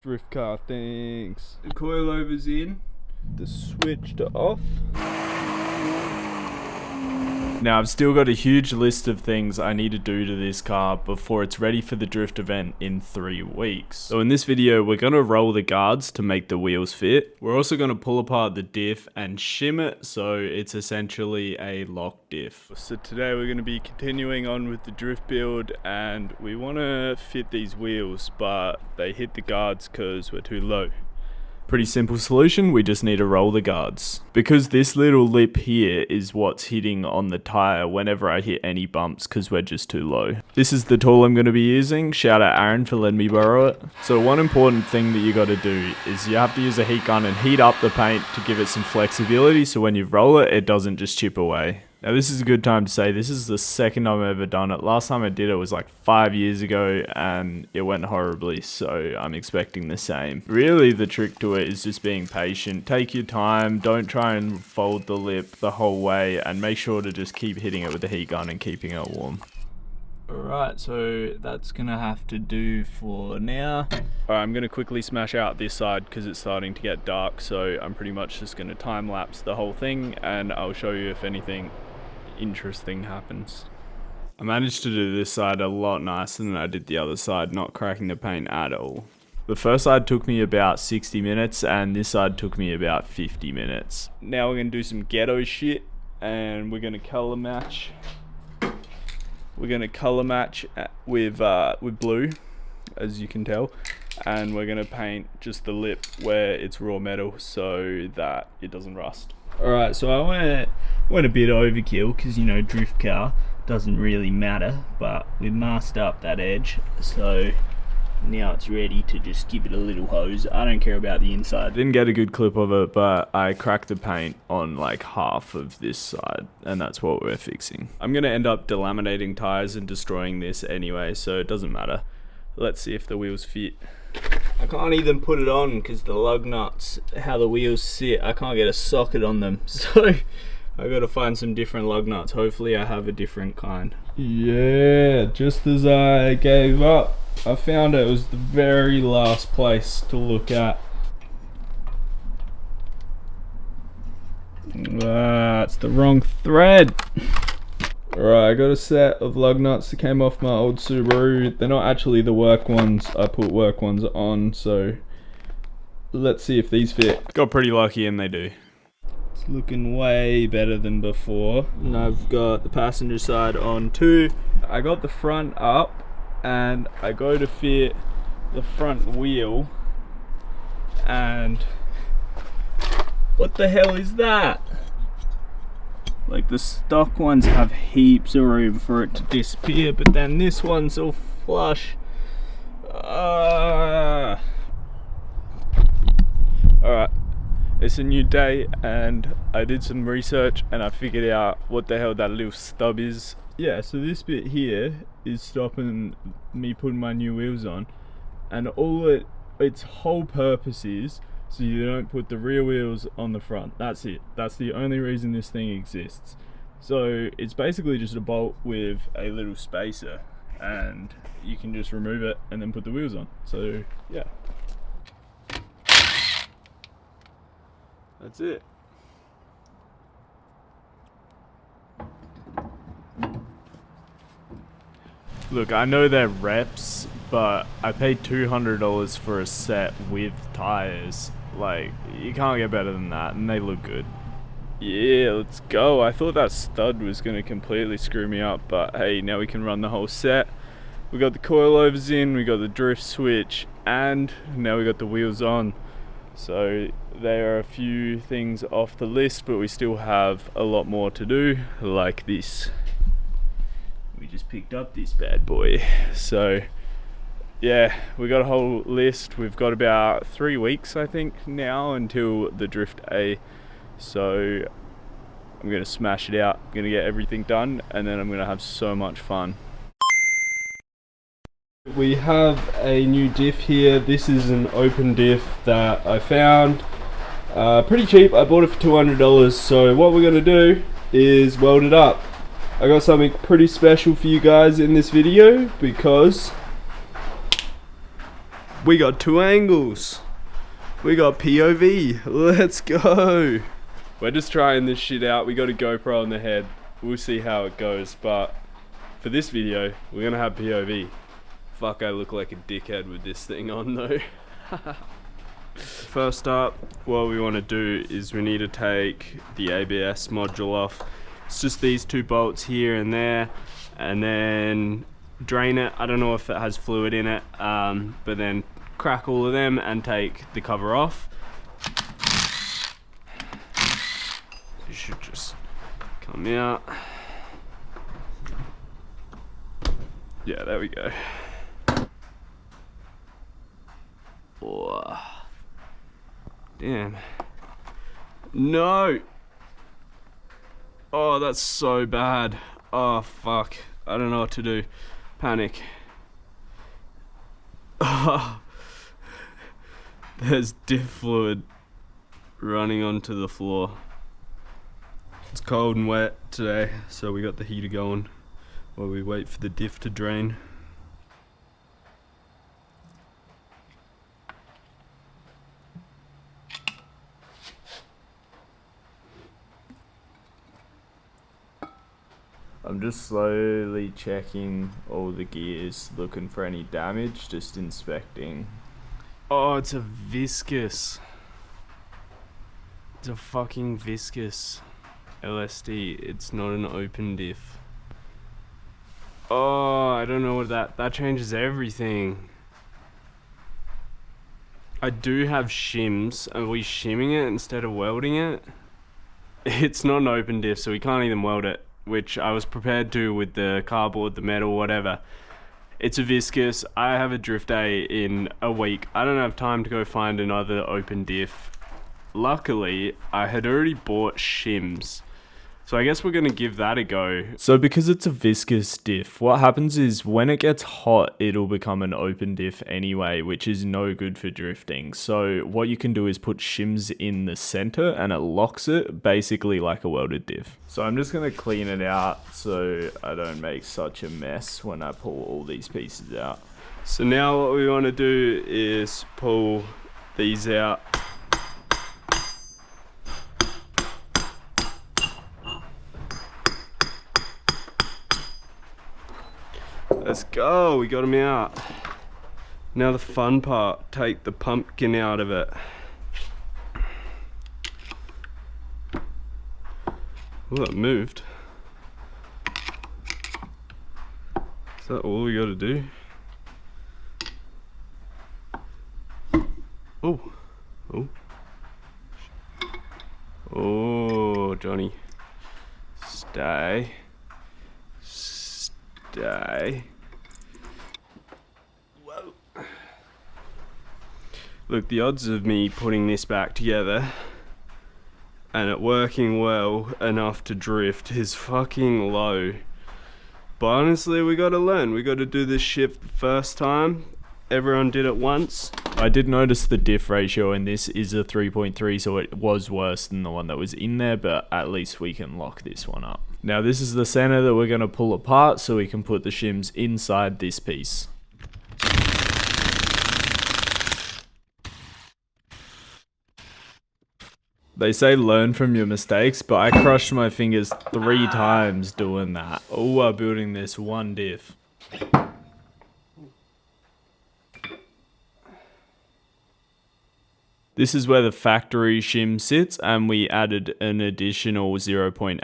Drift car things. The coilover's in. The switch to off. Now I've still got a huge list of things I need to do to this car before it's ready for the drift event in 3 weeks. So in this video we're going to roll the guards to make the wheels fit. We're also going to pull apart the diff and shim it so it's essentially a lock diff. So today we're going to be continuing on with the drift build, and we want to fit these wheels but they hit the guards because we're too low. Pretty simple solution, we just need to roll the guards. Because this little lip here is what's hitting on the tyre whenever I hit any bumps because we're just too low. This is the tool I'm going to be using. Shout out Aaron for letting me borrow it. So one important thing that you got to do is you have to use a heat gun and heat up the paint to give it some flexibility so when you roll it, it doesn't just chip away. Now this is a good time to say this is the second time I've ever done it. Last time I did it was like 5 years ago and it went horribly, so I'm expecting the same. Really the trick to it is just being patient. Take your time, don't try and fold the lip the whole way, and make sure to just keep hitting it with the heat gun and keeping it warm. Alright, so that's gonna have to do for now. Alright, I'm gonna quickly smash out this side because it's starting to get dark, so I'm pretty much just gonna time lapse the whole thing and I'll show you if anything interesting happens. I managed to do this side a lot nicer than I did the other side, not cracking the paint at all. The first side took me about 60 minutes and this side took me about 50 minutes. Now we're gonna do some ghetto shit and we're gonna color match. We're gonna color match with blue, as you can tell, and we're gonna paint just the lip where it's raw metal so that it doesn't rust. Alright, so I went a bit overkill because, you know, drift car doesn't really matter, but we masked up that edge, so now it's ready to just give it a little hose. I don't care about the inside. Didn't get a good clip of it, but I cracked the paint on like half of this side, and that's what we're fixing. I'm gonna end up delaminating tires and destroying this anyway, so it doesn't matter. Let's see if the wheels fit. I can't even put it on because the lug nuts, how the wheels sit, I can't get a socket on them, so I gotta find some different lug nuts. Hopefully I have a different kind. Yeah, just as I gave up, I found it was the very last place to look at. It's the wrong thread. Alright, I got a set of lug nuts that came off my old Subaru. They're not actually the work ones, I put work ones on, so let's see if these fit. Got pretty lucky and they do. It's looking way better than before. And I've got the passenger side on too. I got the front up and I go to fit the front wheel and what the hell is that? Like the stock ones have heaps of room for it to disappear, but then this one's all flush. Alright, it's a new day and I did some research and I figured out what the hell that little stub is. Yeah, so this bit here is stopping me putting my new wheels on, and its whole purpose is so you don't put the rear wheels on the front. That's it. That's the only reason this thing exists. So it's basically just a bolt with a little spacer and you can just remove it and then put the wheels on. So yeah, that's it. Look, I know they're reps, but I paid $200 for a set with tires. Like, you can't get better than that, and they look good. Yeah, let's go. I thought that stud was going to completely screw me up, but hey, now we can run the whole set. We got the coilovers in, we got the drift switch, and now we got the wheels on. So there are a few things off the list, but we still have a lot more to do, like this. We just picked up this bad boy. So yeah, we got a whole list. We've got about 3 weeks I think now until the Drift A, so I'm gonna smash it out. I'm gonna get everything done and then I'm gonna have so much fun. We have a new diff here. This is an open diff that I found pretty cheap. I bought it for $200, so what we're gonna do is weld it up. I got something pretty special for you guys in this video because We got 2 angles. We got POV. Let's go. We're just trying this shit out. We got a GoPro on the head. We'll see how it goes. But for this video, we're gonna have POV. Fuck, I look like a dickhead with this thing on though. First up, what we want to do is we need to take the ABS module off. It's just these 2 bolts here and there, and then drain it. I don't know if it has fluid in it, but then crack all of them and take the cover off. You should just come out. Yeah, there we go. Whoa. Damn. No! Oh, that's so bad. Oh, fuck. I don't know what to do. Panic. Oh. There's diff fluid running onto the floor. It's cold and wet today, so we got the heater going while we wait for the diff to drain. I'm just slowly checking all the gears, looking for any damage, just inspecting. Oh, it's a viscous. It's a fucking viscous LSD. It's not an open diff. Oh, I don't know what that changes everything. I do have shims. Are we shimming it instead of welding it? It's not an open diff, so we can't even weld it, which I was prepared to with the cardboard, the metal, whatever. It's a viscous. I have a drift day in a week. I don't have time to go find another open diff. Luckily, I had already bought shims, so I guess we're gonna give that a go. So because it's a viscous diff, what happens is when it gets hot, it'll become an open diff anyway, which is no good for drifting. So what you can do is put shims in the center and it locks it, basically like a welded diff. So I'm just gonna clean it out so I don't make such a mess when I pull all these pieces out. So now what we wanna do is pull these out. Let's go, we got them out. Now the fun part, take the pumpkin out of it. Oh, that moved. Is that all we gotta do? Oh, oh. Oh, Johnny. Stay. Stay. Whoa. Look, the odds of me putting this back together and it working well enough to drift is fucking low. But honestly, we gotta learn. We gotta do this shit the first time. Everyone did it once. I did notice the diff ratio in this is a 3.3, so it was worse than the one that was in there, but at least we can lock this one up. Now this is the center that we're going to pull apart so we can put the shims inside this piece. They say learn from your mistakes, but I crushed my fingers 3 times doing that. All while building this one diff. This is where the factory shim sits, and we added an additional 0.8mm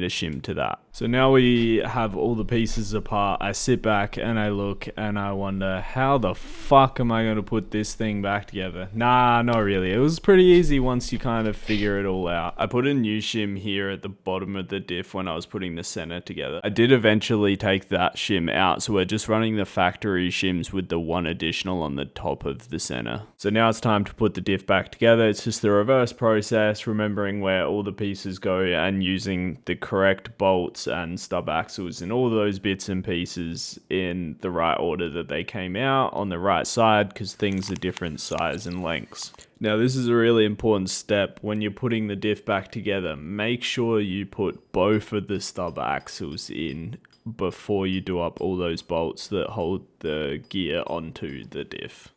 shim to that. So now we have all the pieces apart. I sit back and I look and I wonder, how the fuck am I going to put this thing back together? Nah, not really. It was pretty easy once you kind of figure it all out. I put a new shim here at the bottom of the diff when I was putting the center together. I did eventually take that shim out, so we're just running the factory shims with the one additional on the top of the center. So now it's time to put the diff back together. It's just the reverse process, remembering where all the pieces go and using the correct bolts and stub axles and all those bits and pieces in the right order that they came out on the right side, because things are different size and lengths. Now this is a really important step when you're putting the diff back together. Make sure you put both of the stub axles in before you do up all those bolts that hold the gear onto the diff.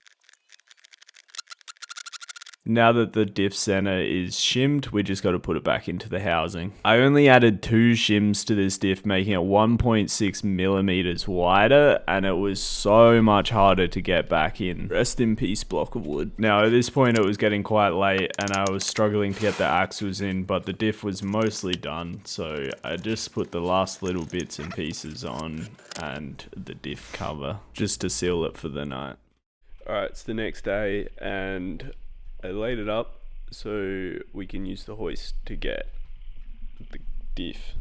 Now that the diff center is shimmed, we just got to put it back into the housing. I only added 2 shims to this diff, making it 1.6 millimeters wider, and it was so much harder to get back in. Rest in peace, block of wood. Now at this point it was getting quite late and I was struggling to get the axles in, but the diff was mostly done, so I just put the last little bits and pieces on and the diff cover just to seal it for the night. Alright, it's the next day and I laid it up so we can use the hoist to get the diff.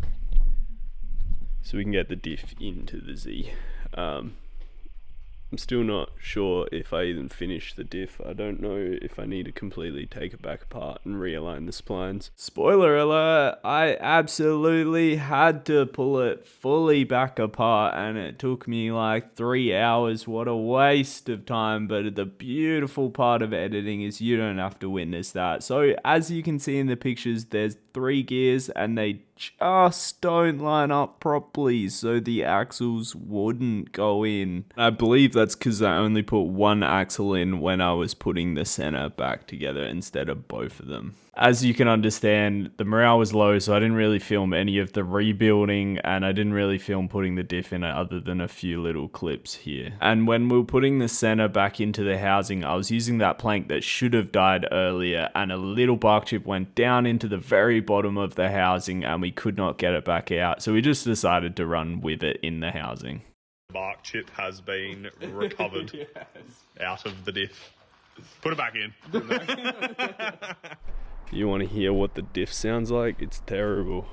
So we can get the diff into the Z. I'm still not sure if I even finish the diff. I don't know if I need to completely take it back apart and realign the splines. Spoiler alert, I absolutely had to pull it fully back apart and it took me like 3 hours. What a waste of time, but the beautiful part of editing is you don't have to witness that. So as you can see in the pictures, there's 3 gears and they just don't line up properly, so the axles wouldn't go in. I believe that's because I only put 1 axle in when I was putting the center back together instead of both of them. As you can understand, the morale was low, so I didn't really film any of the rebuilding, and I didn't really film putting the diff in it other than a few little clips here. And when we were putting the center back into the housing, I was using that plank that should have died earlier, and a little bark chip went down into the very bottom of the housing and we could not get it back out, so we just decided to run with it in the housing. Bark chip has been recovered out of the diff. Put it back in. You want to hear what the diff sounds like? It's terrible.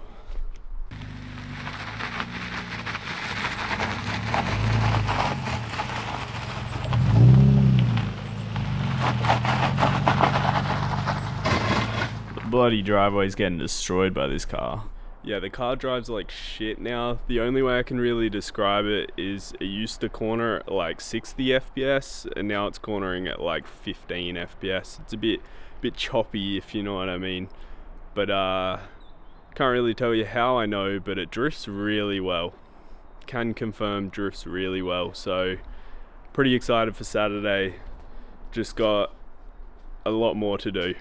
The bloody driveway's getting destroyed by this car. Yeah, the car drives like shit now. The only way I can really describe it is it used to corner at like 60 FPS and now it's cornering at like 15 FPS. It's a bit choppy, if you know what I mean. But can't really tell you how I know, but it drifts really well. Can confirm drifts really well. So pretty excited for Saturday. Just got a lot more to do.